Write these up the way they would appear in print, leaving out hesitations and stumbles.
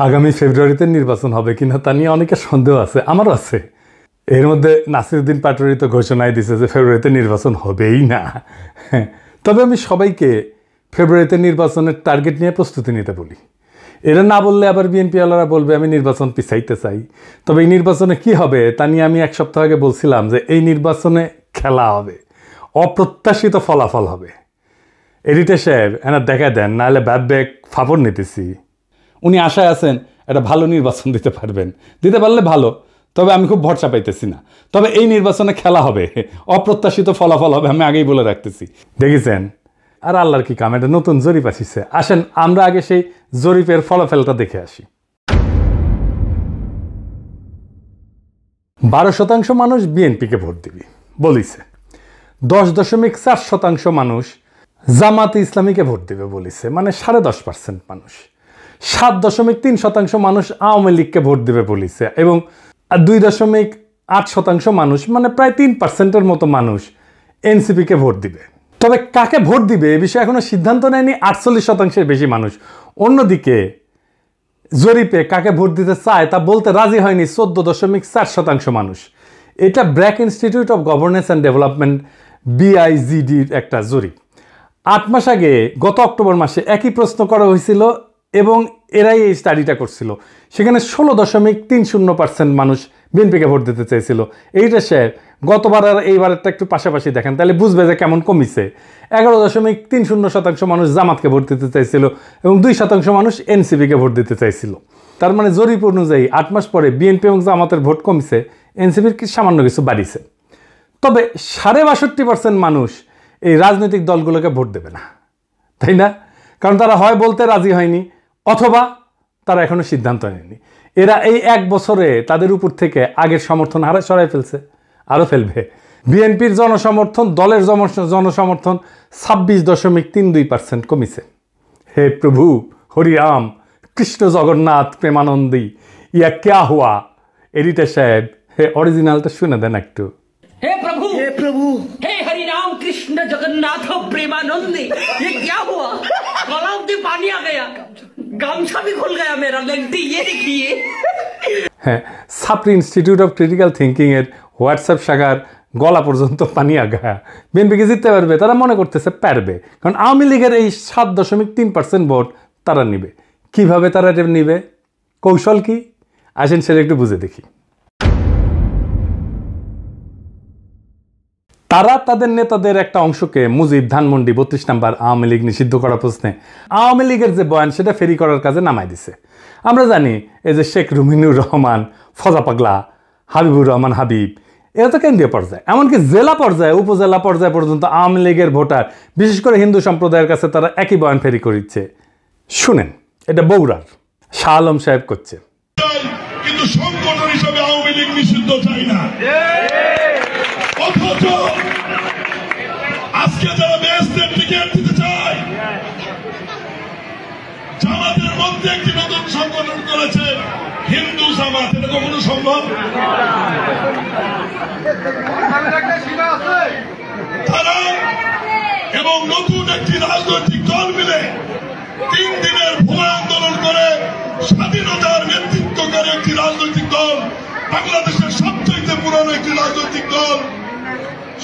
আগামী ফেব্রুয়ারিতে নির্বাচন হবে কিনা তা নিয়ে অনেকের সন্দেহ আছে, আমারও আছে। এর মধ্যে নাসিরউদ্দিন পাটোয়ারি তো ঘোষণায় দিছে যে ফেব্রুয়ারিতে নির্বাচন হবেই না। তবে আমি সবাইকে ফেব্রুয়ারিতে নির্বাচনের টার্গেট নিয়ে প্রস্তুতি নিতে বলি। এরা না বললে আবার বিএনপিওয়ালারা বলবে আমি নির্বাচন পিছাইতে চাই। তবে এই নির্বাচনে কি হবে তা নিয়ে আমি এক সপ্তাহ আগে বলছিলাম যে এই নির্বাচনে খেলা হবে, অপ্রত্যাশিত ফলাফল হবে। এডিটর সাহেব এনার দেখা দেন, নাহলে ব্যাক ফাপড় নিতেছি। উনি আশায় আছেন একটা ভালো নির্বাচন দিতে পারবেন, দিতে পারলে ভালো, তবে আমি খুব ভরসা পাইতেছি না। তবে এই নির্বাচনে খেলা হবে, অপ্রত্যাশিত ফলাফল হবে, আমি আগেই বলে রাখতেছি। দেখেছেন? আর আল্লাহর কি কাম, এটা নতুন জরিপ আসিছে। আসেন আমরা আগে সেই জরিপের ফলাফলটা দেখে আসি। 12% মানুষ বিএনপিকে ভোট দিবি বলিছে, 10.4% মানুষ জামাতে ইসলামীকে ভোট দিবে বলিছে, মানে 10.5% মানুষ। 7.3% মানুষ আওয়ামী লীগকে ভোট দেবে বলিছে, এবং 2.8% মানুষ, মানে প্রায় 3%-এর মতো মানুষ এনসিপিকে ভোট দিবে। তবে কাকে ভোট দিবে এ বিষয়ে এখনো সিদ্ধান্ত নেয়নি 48%-এর বেশি মানুষ। অন্যদিকে জরিপে কাকে ভোট দিতে চায় তা বলতে রাজি হয়নি 14.4% মানুষ। এটা BRAC institute of governance and development BIGDর একটা জরিপ। 8 মাস আগে গত অক্টোবর মাসে একই প্রশ্ন করা হয়েছিল এবং এরাই এই স্টাডিটা করছিল। সেখানে 16.30% মানুষ বিএনপিকে ভোট দিতে চাইছিল। এইটা স্যার গতবার আর এইবারেরটা একটু পাশাপাশি দেখেন, তাহলে বুঝবে যে কেমন কমিছে। 11.30% মানুষ জামাতকে ভোট দিতে চাইছিল এবং 2% মানুষ এনসিপিকে ভোট দিতে চাইছিল। তার মানে জরিপ অনুযায়ী 8 মাস পরে বিএনপি এবং জামাতের ভোট কমিছে, এনসিপির সামান্য কিছু বাড়িছে। তবে 62% মানুষ এই রাজনৈতিক দলগুলোকে ভোট দেবে না, তাই না? কারণ তারা হয় বলতে রাজি হয়নি, অথবা তারা এখনো সিদ্ধান্ত নেয়নি। এরা এই 1 বছরে তাদের উপর থেকে আগের সমর্থন হারা সরাই ফেলছে, আরও ফেলবে। বিএনপির জনসমর্থন, দলের জনসমর্থন 26.32% কমিছে। হে প্রভু হরিরাম কৃষ্ণ জগন্নাথ প্রেমানন্দী, ইয়া ক্যা হুয়া? এডিটর সাহেব অরিজিনালটা শুনে দেন একটু। हे प्रभु हे हरि राम कृष्ण जगन्नाथ प्रेमानंदी, ये क्या हुआ? गलाव में पानी आ गया, गामछा भी खुल गया मेरा, लेंटी ये देखिए। হ্যাঁ, সাপ্রি ইনস্টিটিউট অফ ক্রিটিক্যাল থিঙ্কিং এর হোয়াটসঅ্যাপ শাখার গলা পর্যন্ত পানি আগা। বিএনপিকে জিততে পারবে, তারা মনে করতেছে পারবে, কারণ আওয়ামী লীগের এই 7.3% ভোট তারা নিবে। কিভাবে তারা নিবে, কৌশল কি, আসেন সেটা একটু বুঝে দেখি। তারা তাদের নেতাদের একটা অংশকে মুজিব, ধানমন্ডি, 32 নম্বর আওয়ামী লীগ নিষিদ্ধ করা প্রশ্নে আওয়ামী লীগের যে বয়ান সেটা ফেরি করার কাজে নামাই দিছে। আমরা জানি এই যে শেখ রুমিনুর রহমান, ফজা পাগলা, হাবিবুর রহমান হাবিব, এরা তো কেন্দ্রীয় পর্যায়ে, এমনকি জেলা পর্যায়ে, উপজেলা পর্যায়ে পর্যন্ত আওয়ামী লীগের ভোটার, বিশেষ করে হিন্দু সম্প্রদায়ের কাছে তারা একই বয়ান ফেরি করিচ্ছে। শুনেন, এটা বগুড়ার শাহ আলম সাহেব করছে। কিন্তু সংগঠন হিসেবে আওয়ামী লীগ নিষিদ্ধ চাই না। অথচ আজকে যারা বেহেশতের টিকিট দিতে চায়, জামাতের মধ্যে একটি নতুন সংগঠন করেছে হিন্দু জামাত। এটা কখনো সম্ভব? তারা এবং নতুন একটি রাজনৈতিক দল মিলে 3 দিনের ভূমি আন্দোলন করে স্বাধীনতার নেতৃত্ব করে একটি রাজনৈতিক দল, বাংলাদেশের সবচেয়ে পুরনো একটি রাজনৈতিক দল,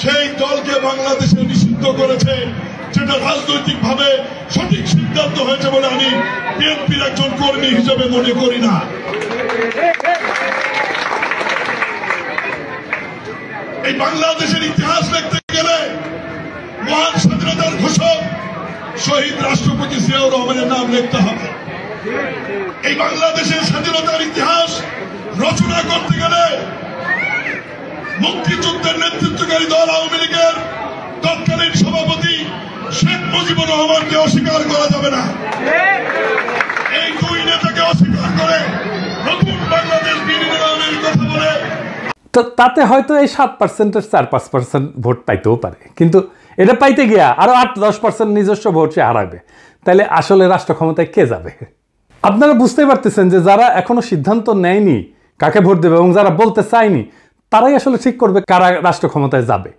সেই দলকে বাংলাদেশে নিষিদ্ধ করেছে, যেটা রাজনৈতিক ভাবে সঠিক সিদ্ধান্ত হয়েছে বলে আমি বিএনপির একজন কর্মী হিসেবে মনে করি না। এই বাংলাদেশের ইতিহাস লিখতে গেলে মহান স্বাধীনতার ঘোষক শহীদ রাষ্ট্রপতি জিয়াউর রহমানের নাম লিখতে হবে। এই বাংলাদেশের স্বাধীনতার ইতিহাস রচনা করতে গেলে মুক্তিযুদ্ধের নেতৃত্বকারী দল আওয়ামী লীগের তৎকালীন সভাপতি শেখ মুজিবুর রহমানকে অস্বীকার করা যাবে না। এই 2 নেতাকে অস্বীকার করে নতুন বাংলাদেশ বিনির্মাণের কথা বলে, তো তাতে হয়তো এই 7%-এর 4-5% ভোট পাইতেও পারে, কিন্তু এটা পাইতে গিয়া আরো 8-10% নিজস্ব ভোট সে হারাবে। তাহলে আসলে রাষ্ট্র ক্ষমতায় কে যাবে? আপনারা বুঝতেই পারতেছেন যে যারা এখনো সিদ্ধান্ত নেয়নি কাকে ভোট দেবে এবং যারা বলতে চায়নি তারাই আসলে ঠিক করবে কারা রাষ্ট্র ক্ষমতায় যাবে।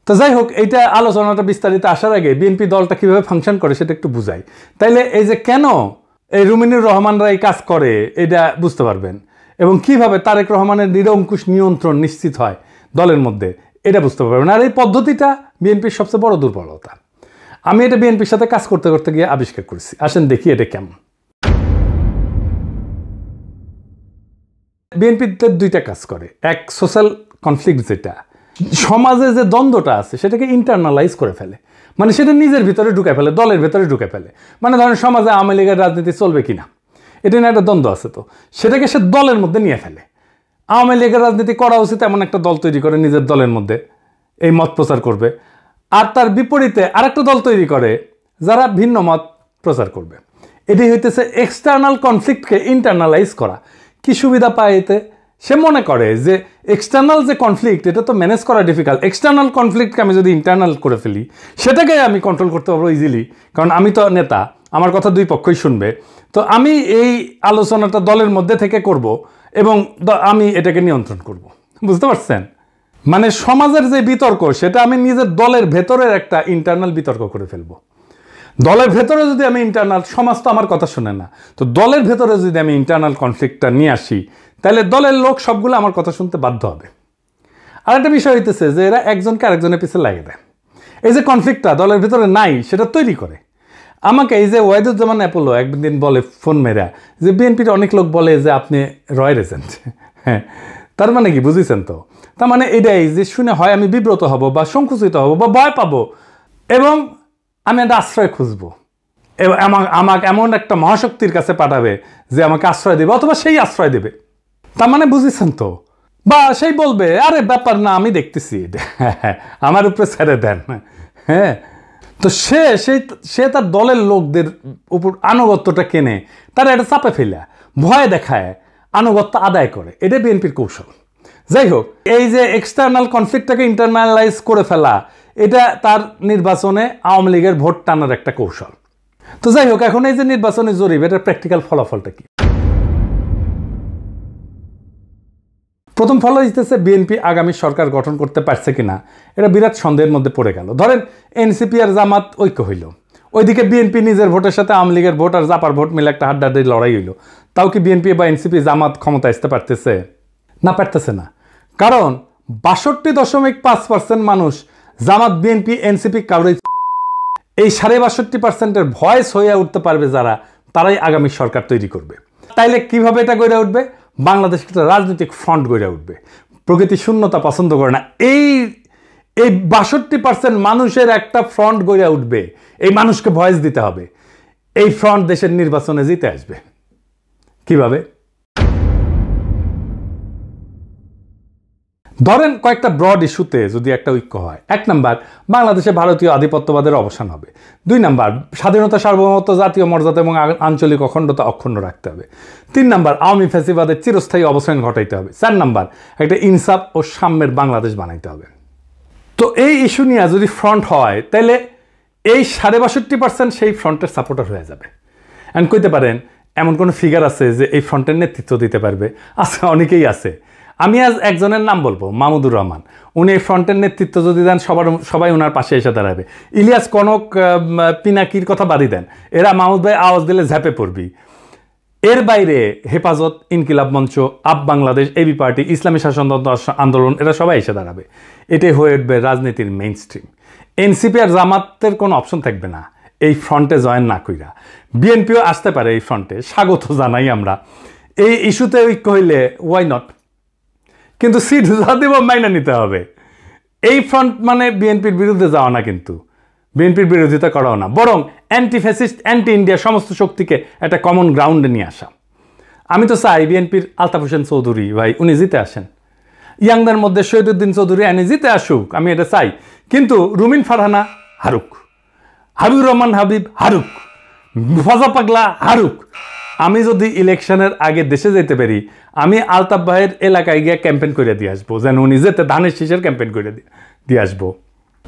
তো যাই হোক, এইটা আলোচনাটা বিস্তারিত আসার আগে বিএনপি দলটা কিভাবে ফাংশন করে সেটা একটু বুঝাই। তাইলে এই যে কেন এই রুমিনুর রহমানরা এই কাজ করে এটা বুঝতে পারবেন, এবং কিভাবে তারেক রহমানের নিরঙ্কুশ নিয়ন্ত্রণ নিশ্চিত হয় দলের মধ্যে এটা বুঝতে পারবেন। আর এই পদ্ধতিটা বিএনপির সবচেয়ে বড় দুর্বলতা। আমি এটা বিএনপির সাথে কাজ করতে করতে গিয়ে আবিষ্কার করেছি। আসেন দেখি এটা কেমন। বিএনপিতে দুইটা কাজ করে। এক, সোশ্যাল কনফ্লিক্ট, যেটা সমাজে যে দ্বন্দ্বটা আছে সেটাকে ইন্টারনালাইজ করে ফেলে, মানে সেটা নিজের ভিতরে ঢুকে ফেলে, দলের ভিতরে ঢুকে ফেলে। মানে ধরেন সমাজে আওয়ামী লীগের রাজনীতি চলবে কিনা, এটা নিয়ে একটা দ্বন্দ্ব আছে, তো সেটাকে সে দলের মধ্যে নিয়ে ফেলে। আওয়ামী লীগের রাজনীতি করা উচিত এমন একটা দল তৈরি করে নিজের দলের মধ্যে এই মত প্রচার করবে, আর তার বিপরীতে আরেকটা দল তৈরি করে যারা ভিন্ন মত প্রচার করবে। এটি হইতেছে এক্সটার্নাল কনফ্লিক্টকে ইন্টারনালাইজ করা। কি সুবিধা পায় এতে? সে মনে করে যে এক্সটার্নাল যে কনফ্লিক্ট এটা তো ম্যানেজ করা ডিফিকাল্ট, এক্সটার্নাল কনফ্লিক্টকে আমি যদি ইন্টারনাল করে ফেলি সেটাকে আমি কন্ট্রোল করতে পারবো ইজিলি, কারণ আমি তো নেতা, আমার কথা দুই পক্ষই শুনবে। তো আমি এই আলোচনাটা দলের মধ্যে থেকে করব এবং আমি এটাকে নিয়ন্ত্রণ করব। বুঝতে পারছেন? মানে সমাজের যে বিতর্ক সেটা আমি নিজের দলের ভেতরের একটা ইন্টারনাল বিতর্ক করে ফেলবো। দলের ভেতরে যদি আমি ইন্টারনাল, সমাজ তো আমার কথা শুনে না, তো দলের ভেতরে যদি আমি ইন্টারনাল কনফ্লিক্টটা নিয়ে আসি তাহলে দলের লোক সবগুলো আমার কথা শুনতে বাধ্য হবে। আর একটা বিষয় হইতেছে যে এরা একজনকে আরেকজনের পিছিয়ে লাগিয়ে দেয়। এই যে কনফ্লিক্টটা দলের ভেতরে নাই সেটা তৈরি করে। আমাকে এই যে ওয়াহিদুজ্জামান অ্যাপোলো একদিন বলে ফোন মেরা যে বিএনপির অনেক লোক বলে যে আপনি রয়ের এজেন্ট। হ্যাঁ, তার মানে কি বুঝেছেন? তো তার মানে এটাই যে শুনে হয় আমি বিব্রত হব বা সংকুচিত হব বা ভয় পাবো, এবং আমি একটা আশ্রয় খুঁজবো, এবং আমাকে এমন একটা মহাশক্তির কাছে পাঠাবে যে আমাকে আশ্রয় দেবে, অথবা সেই আশ্রয় দেবে। তার মানে বুঝেছেন তো? বা সেই বলবে আরে ব্যাপার না, আমি দেখতেছি, আমার উপরে ছেড়ে দেন। হ্যাঁ, তো সে তার দলের লোকদের উপর আনুগত্যটা কেনে, তারা এটা চাপে ফেলে ভয় দেখায়, আনুগত্য আদায় করে। এটা বিএনপির কৌশল। যাই হোক, এই যে এক্সটার্নাল কনফ্লিক্টটাকে ইন্টারনালাইজ করে ফেলা, এটা তার নির্বাচনে আওয়ামী লীগের ভোট টানার একটা কৌশল। তো যাই হোক, এখন এই যে নির্বাচনী জরিপ, এটার প্র্যাকটিক্যাল ফলাফলটা কি? প্রথম ফল হইতেছে বিএনপি আগামী সরকার গঠন করতে পারছে কিনা এটা বিরাট সন্দেহের মধ্যে পড়ে গেল। ধরেন এনসিপি আর জামাত ঐক্য হইল, ওইদিকে বিএনপি নিজের ভোটের সাথে আওয়ামী লীগের ভোট আর জাপার ভোট মিলে একটা হাড্ডাহাড্ডি লড়াই হইল। তাও কি বিএনপি বা এনসিপি জামাত ক্ষমতা আসতে পারতেছে? না, পারতেছে না। কারণ 62.5% মানুষ জামাত, বিএনপি, এনসিপি কারোই, এই 62.5%-এর ভয়েস হয়ে উঠতে পারবে যারা, তারাই আগামী সরকার তৈরি করবে। তাইলে কিভাবে এটা গড়ে উঠবে? বাংলাদেশ একটা রাজনৈতিক ফ্রন্ট গড়ে উঠবে। প্রকৃতি শূন্যতা পছন্দ করে না। এই 62% মানুষের একটা ফ্রন্ট গড়ে উঠবে। এই মানুষকে ভয়েস দিতে হবে। এই ফ্রন্ট দেশের নির্বাচনে জিতে আসবে। কিভাবে? ধরেন কয়েকটা ব্রড ইস্যুতে যদি একটা ঐক্য হয়। 1 নাম্বার, বাংলাদেশে ভারতীয় আধিপত্যবাদের অবসান হবে। 2 নাম্বার, স্বাধীনতা, সার্বভৌমত্ব, জাতীয় মর্যাদা এবং আঞ্চলিক অখণ্ডতা অক্ষুণ্ণ রাখতে হবে। 3 নাম্বার, আওয়ামী ফ্যাসিবাদের চিরস্থায়ী অবসান ঘটাইতে হবে। 4 নাম্বার, একটা ইনসাফ ও সাম্যের বাংলাদেশ বানাইতে হবে। তো এই ইস্যু নিয়ে যদি ফ্রন্ট হয় তাহলে এই 62% সেই ফ্রন্টের সাপোর্টার হয়ে যাবে। এন্ড কইতে পারেন এমন কোনো ফিগার আছে যে এই ফ্রন্টের নেতৃত্ব দিতে পারবে? আছে, অনেকেই আছে। আমি আজ একজনের নাম বলবো, মাহমুদুর রহমান। উনি এই ফ্রন্টের নেতৃত্ব যদি দেন সবাই ওনার পাশে এসে দাঁড়াবে। ইলিয়াস কনক, পিনাকির কথা বাড়ি দেন, এরা মাহমুদ ভাই আওয়াজ দিলে ঝাঁপে পড়বি। এর বাইরে হেফাজত, ইনকিলাব মঞ্চ, আপ বাংলাদেশ, এবি পার্টি, ইসলামী শাসনতন্ত্র আন্দোলন, এরা সবাই এসে দাঁড়াবে। এটাই হয়ে উঠবে রাজনীতির মেইন স্ট্রিম। এনসিপি আর জামাতের কোনো অপশন থাকবে না এই ফ্রন্টে জয়েন না কইরা। বিএনপিও আসতে পারে এই ফ্রন্টে, স্বাগত জানাই আমরা। এই ইস্যুতে ঐক্য হইলে ওয়াই নট, কিন্তু সিট যা দেব মাইনা নিতে হবে। এই ফ্রন্ট মানে বিএনপির বিরুদ্ধে যাওয়া না, কিন্তু বিএনপির বিরোধিতা করাও না, বরং অ্যান্টি ফ্যাসিস্ট, অ্যান্টি ইন্ডিয়া সমস্ত শক্তিকে একটা কমন গ্রাউন্ডে নিয়ে আসা। আমি তো চাই বিএনপির আলতাফ হোসেন চৌধুরী ভাই উনি জিতে আসেন, ইয়াংদের মধ্যে শহীদুদ্দিন চৌধুরী এনে জিতে আসুক, আমি এটা চাই। কিন্তু রুমিন ফারহানা হারুক, হাবিবুর রহমান হাবিব হারুক, ফজা পাগলা হারুক। আমি যদি ইলেকশনের আগে দেশে যেতে পারি, আমি আলতাফ ভাইয়ের এলাকায় গিয়ে ক্যাম্পেইন করে দিয়ে আসবো, যেন উনি যেতে ধানের শীষের ক্যাম্পেইন করে দিয়ে আসবো।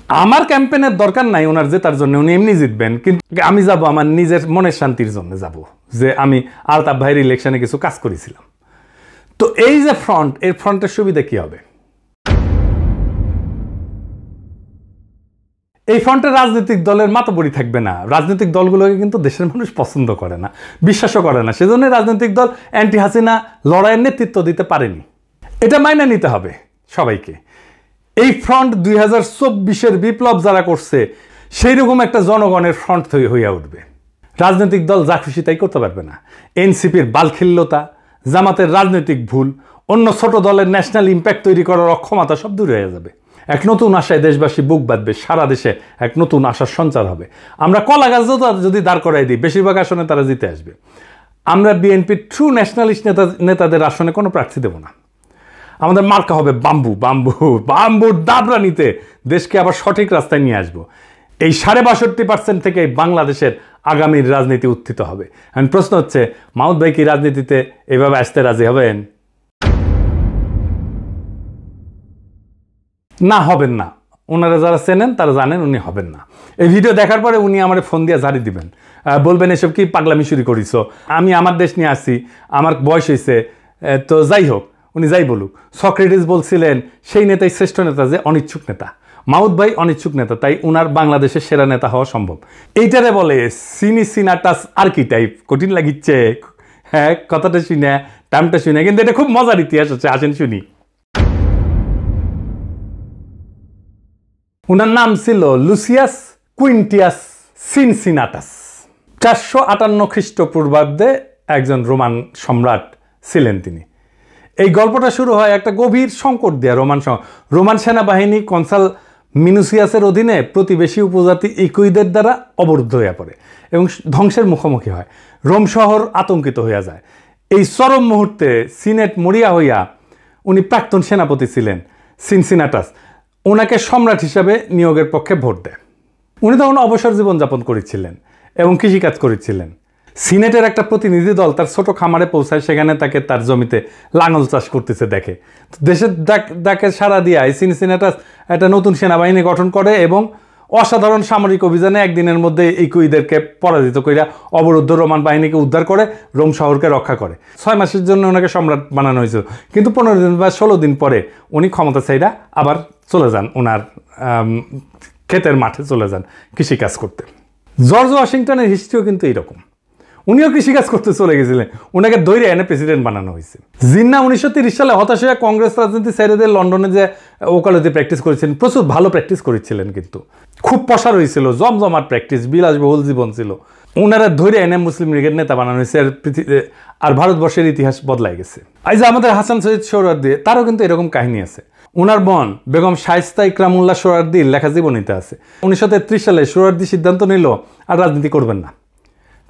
আমার ক্যাম্পেনের দরকার নাই ওনার জেতার জন্য, উনি এমনি জিতবেন, কিন্তু আমি যাব আমার নিজের মনের শান্তির জন্য যাব, যে আমি আলতাফ ভাইয়ের ইলেকশনে কিছু কাজ করেছিলাম। তো এই যে ফ্রন্ট, এর ফ্রন্টের সুবিধা কি হবে? এই ফ্রন্টের রাজনৈতিক দলের মাতবরি থাকবে না। রাজনৈতিক দলগুলোকে কিন্তু দেশের মানুষ পছন্দ করে না, বিশ্বাসও করে না, সেজন্য রাজনৈতিক দল অ্যান্টি হাসিনা লড়াইয়ের নেতৃত্ব দিতে পারেনি। এটা মাইনে নিতে হবে সবাইকে। এই ফ্রন্ট 2024-এর বিপ্লব যারা করছে সেই রকম একটা জনগণের ফ্রন্ট হইয়া উঠবে। রাজনৈতিক দল যা খুশি তাই করতে পারবে না। এনসিপির বালখিল্যতা, জামাতের রাজনৈতিক ভুল, অন্য ছোট দলের ন্যাশনাল ইম্প্যাক্ট তৈরি করার অক্ষমতা সব দূর হয়ে যাবে। এক নতুন আশায় দেশবাসী বুক বাঁধবে, সারা দেশে এক নতুন আশার সঞ্চার হবে। আমরা কলা গাছ যদি দাঁড় করাই দিই, বেশিরভাগ আসনে তারা জিতে আসবে। আমরা বিএনপির ট্রু ন্যাশনালিস্ট নেতাদের আসনে কোনো প্রার্থী দেব না। আমাদের মার্কা হবে বাম্বু, বাম্বু, বাম্বুর দাবরা নিতে দেশকে আবার সঠিক রাস্তায় নিয়ে আসবো। এই 62% থেকে বাংলাদেশের আগামীর রাজনীতি উত্থিত হবে। এখন প্রশ্ন হচ্ছে, মাহমুদ ভাই কি রাজনীতিতে এভাবে আসতে রাজি হবেন? না, হবেন না। ওনারা যারা চেনেন তারা জানেন উনি হবেন না। এই ভিডিও দেখার পরে উনি আমার ফোন দিয়ে ঝাড়ি দিবেন, বলবেন এসব কি পাগলামি শুরু করিস, আমি আমার দেশ নিয়ে আসি, আমার বয়স হয়েছে। তো যাই হোক, উনি যাই বলুক, সক্রেটিস বলছিলেন সেই নেতাই শ্রেষ্ঠ নেতা যে অনিচ্ছুক নেতা। মাহমুদ ভাই অনিচ্ছুক নেতা, তাই উনার বাংলাদেশের সেরা নেতা হওয়া সম্ভব। এইটারে বলে সিনাটাস আর্কিটাইপ। কঠিন লাগিচ্ছে হ্যাঁ কথাটা শুনে, টার্মটা শুনে, কিন্তু এটা খুব মজার ইতিহাস আছে, আসেন শুনি। উনার নাম ছিল লুসিয়াস কুইন্টিয়াস সিনসিনাটাস। 458 খ্রিস্টপূর্বাব্দে একজন রোমান সম্রাট ছিলেন তিনি। এই গল্পটা শুরু হয় একটা গভীর সংকট দেয়া। রোমান সেনাবাহিনী কনসাল মিনুসিয়াসের অধীনে প্রতিবেশী উপজাতি ইকুইদের দ্বারা অবরুদ্ধ হয়ে পড়ে এবং ধ্বংসের মুখোমুখি হয়। রোম শহর আতঙ্কিত হইয়া যায়। এই চরম মুহূর্তে সিনেট মরিয়া হইয়া, উনি প্রাক্তন সেনাপতি ছিলেন সিনসিনাটাস, ওনাকে সম্রাট হিসাবে নিয়োগের পক্ষে ভোট দেয়। উনি তখন অবসর জীবনযাপন করেছিলেন এবং কৃষিকাজ করেছিলেন। সিনেটের একটা প্রতিনিধি দল তার ছোট খামারে পৌঁছায়, সেখানে তাকে তার জমিতে লাঙল চাষ করতেছে দেখে। দেশের ডাকে সাড়া দিয়ে সিনসিনাটাস একটা নতুন সেনাবাহিনী গঠন করে এবং অসাধারণ সামরিক অভিযানে একদিনের মধ্যে ইকুইদেরকে পরাজিত কইরা অবরুদ্ধ রোমান বাহিনীকে উদ্ধার করে রোম শহরকে রক্ষা করে। 6 মাসের জন্য ওনাকে সম্রাট বানানো হয়েছিল, কিন্তু 15 দিন বা 16 দিন পরে উনি ক্ষমতা চাইরা আবার চলে যান, ওনার ক্ষেতের মাঠে চলে যান কৃষিকাজ করতে। জর্জ ওয়াশিংটনের হিস্ট্রিও কিন্তু এইরকম। উনিও কৃষিকাজ করতে চলে গেছিলেন, ওনাকে ধৈর্য এনে প্রেসিডেন্ট বানানো হয়েছে। জিন্না 1930 সালে হতাশ হয়ে কংগ্রেস রাজনীতি ছেড়ে দিয়ে লন্ডনে যে ওকালতি প্র্যাকটিস করেছিলেন, প্রচুর ভালো প্র্যাকটিস করেছিলেন, কিন্তু খুব প্রসার হয়েছিল, জমজমাট প্র্যাকটিস, বিলাসবহুল জীবন ছিল। ওনারা ধৈর্য এনে মুসলিম লীগের নেতা বানানো হয়েছে, আর ভারতবর্ষের ইতিহাস বদলাই গেছে। এই যে আমাদের হাসান সৈয়দ সোহরাওয়ার্দী, তারও কিন্তু এরকম কাহিনী আছে। ওনার বোন বেগম শায়েস্তা ইকরামুল্লাহ সোহরাওয়ার্দীর লেখা জীবনীতে আছে। 1933 সালে সোহরাওয়ার্দী সিদ্ধান্ত নিল আর রাজনীতি করবেন না।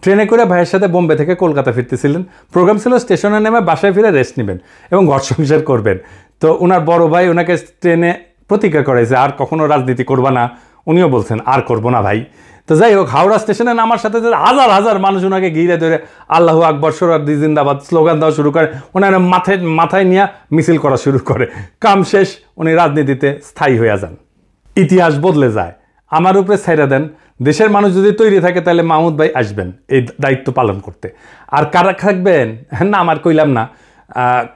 ট্রেনে করে ভাইয়ের সাথে বোম্বে থেকে কলকাতা ফিরতেছিলেন। প্রোগ্রাম ছিল স্টেশনে নেমে বাসায় ফিরে রেস্ট নেবেন এবং ঘর সংসার করবেন। তো ওনার বড় ভাই ওনাকে ট্রেনে প্রতিজ্ঞা করেছে আর কখনো রাজনীতি করবা না। উনিও বলছেন আর করবো না ভাই। তো যাই হোক, হাওড়া স্টেশনে নামার সাথে সাথে হাজার হাজার মানুষ ওনাকে ঘিরে ধরে আল্লাহু আকবর, সোহরাওয়ার্দী জিন্দাবাদ স্লোগান দেওয়া শুরু করে। ওনার মাথায় নিয়ে মিছিল করা শুরু করে। কাম শেষ, উনি রাজনীতিতে স্থায়ী হয়ে যান। ইতিহাস বদলে যায়। আমার উপরে ছাইরা দেন, দেশের মানুষ যদি তৈরি থাকে তাহলে মাহমুদ ভাই আসবেন এই দায়িত্ব পালন করতে। আর কারা থাকবেন না আমার কইলাম না,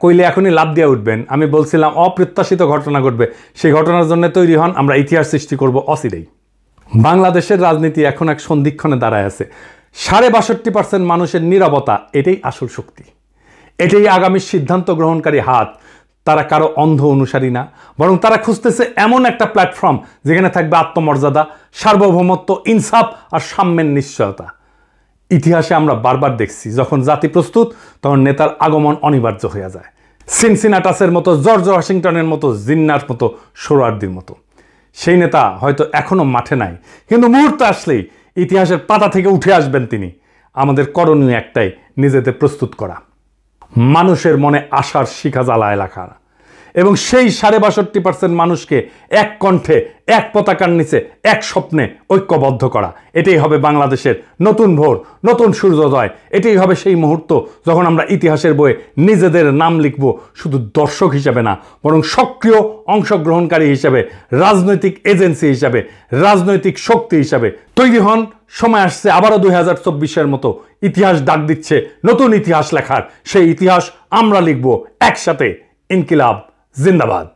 কইলে এখনই লাভ দিয়ে উঠবেন। আমি বলছিলাম অপ্রত্যাশিত ঘটনা ঘটবে, সেই ঘটনার জন্য তৈরি হন, আমরা ইতিহাস সৃষ্টি করব অচিরেই। বাংলাদেশের রাজনীতি এখন এক সন্ধিক্ষণে দাঁড়ায় আছে। 62% মানুষের নীরবতা, এটাই আসল শক্তি, এটাই আগামী সিদ্ধান্ত গ্রহণকারী হাত। তারা কারো অন্ধ অনুসারী না, বরং তারা খুঁজতেছে এমন একটা প্ল্যাটফর্ম যেখানে থাকবে আত্মমর্যাদা, সার্বভৌমত্ব, ইনসাফ আর সাম্যের নিশ্চয়তা। ইতিহাসে আমরা বারবার দেখছি, যখন জাতি প্রস্তুত তখন নেতার আগমন অনিবার্য হয়ে যায়। সিনসিনাটাসের মতো, জর্জ ওয়াশিংটনের মতো, জিন্নার মতো, সোহরাওয়ার্দীর মতো। সেই নেতা হয়তো এখনো মাঠে নাই, কিন্তু মুহূর্তে আসলেই ইতিহাসের পাতা থেকে উঠে আসবেন তিনি। আমাদের করণীয় একটাই, নিজেদের প্রস্তুত করা, মানুষের মনে আশার শিখা জ্বালায় রাখা এবং সেই ৬২% মানুষকে এক কণ্ঠে, এক পতাকার নিচে, এক স্বপ্নে ঐক্যবদ্ধ করা। এটাই হবে বাংলাদেশের নতুন ভোর, নতুন সূর্যোদয়। এটাই হবে সেই মুহূর্ত যখন আমরা ইতিহাসের বইয়ে নিজেদের নাম লিখব, শুধু দর্শক হিসেবে না, বরং সক্রিয় অংশগ্রহণকারী হিসেবে, রাজনৈতিক এজেন্সি হিসাবে, রাজনৈতিক শক্তি হিসাবে তৈরি হন। সময় আসছে আবারও 2024-এর মতো ইতিহাস ডাক দিচ্ছে নতুন ইতিহাস লেখার। সেই ইতিহাস আমরা লিখব একসাথে। ইনকিলাব জিন্দাবাদ।